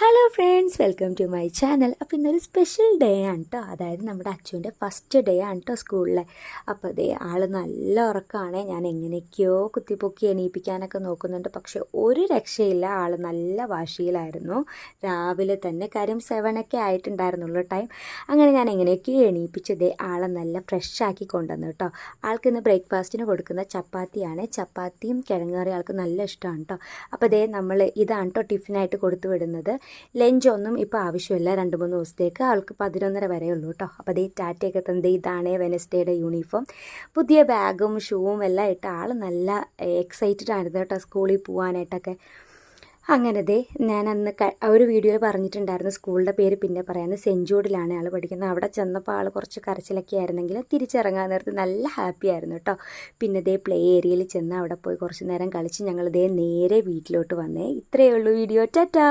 Hello friends, welcome to my channel. അപ്പോൾ ഇന്നൊരു special day ആണ് കേട്ടോ. അതായത് നമ്മുടെ അച്ഛൻ്റെ ഫസ്റ്റ് ഡേ ആണ് കേട്ടോ സ്കൂളിലെ. അപ്പോൾ അതേ ആൾ നല്ല ഉറക്കമാണ്. ഞാൻ എങ്ങനെയൊക്കെയോ കുത്തിപ്പൊക്കി എണീപ്പിക്കാനൊക്കെ നോക്കുന്നുണ്ട്, പക്ഷെ ഒരു രക്ഷയില്ല. ആൾ നല്ല വാശിയിലായിരുന്നു രാവിലെ തന്നെ. കാര്യം 7 ആയിട്ടുണ്ടായിരുന്നുള്ളൂ ടൈം. അങ്ങനെ ഞാൻ എങ്ങനെയൊക്കെയോ എണീപ്പിച്ചതേ ആളെ നല്ല ഫ്രഷ് ആക്കി കൊണ്ടുവന്നു കേട്ടോ. ആൾക്കിന്ന് ബ്രേക്ക്ഫാസ്റ്റിന് കൊടുക്കുന്ന ചപ്പാത്തിയാണ്. ചപ്പാത്തിയും കിഴങ്ങറി ആൾക്ക് നല്ല ഇഷ്ടമാണ് കേട്ടോ. അപ്പോൾ അതേ നമ്മൾ ഇതാണ് കേട്ടോ ടിഫിനായിട്ട് കൊടുത്തു വിടുന്നത്. ലഞ്ചൊന്നും ഇപ്പോൾ ആവശ്യമില്ല, 2-3 ദിവസത്തേക്ക്. ആൾക്ക് 11:30 വരെ ഉള്ളൂ കേട്ടോ. അപ്പോൾ അതേ ടാറ്റയൊക്കെ തന്നത് ഇതാണ് വെനസ്ഡേയുടെ യൂണിഫോം. പുതിയ ബാഗും ഷൂവും എല്ലാം ഇട്ട് ആൾ നല്ല എക്സൈറ്റഡ് ആയിരുന്നു കേട്ടോ സ്കൂളിൽ പോകാനായിട്ടൊക്കെ. അങ്ങനെ ദേ ഞാൻ അന്ന് ഒരു വീഡിയോയിൽ പറഞ്ഞിട്ടുണ്ടായിരുന്നു സ്കൂളിൻ്റെ പേര് പിന്നെ പറയാമെന്ന്. സെൻറ്റ് ജൂഡിലാണ് ആൾ പഠിക്കുന്നത്. അവിടെ ചെന്നപ്പോൾ ആൾ കുറച്ച് കരച്ചിലൊക്കെ ആയിരുന്നെങ്കിൽ തിരിച്ചിറങ്ങാൻ നേരത്ത് നല്ല ഹാപ്പി ആയിരുന്നു കേട്ടോ. പിന്നെ ദേ പ്ലേ ഏരിയയിൽ ചെന്ന് അവിടെ പോയി കുറച്ച് നേരം കളിച്ച് ഞങ്ങൾ ദേ നേരെ വീട്ടിലോട്ട് വന്നേ. ഇത്രയേ ഉള്ളൂ വീഡിയോ. ടാറ്റാ.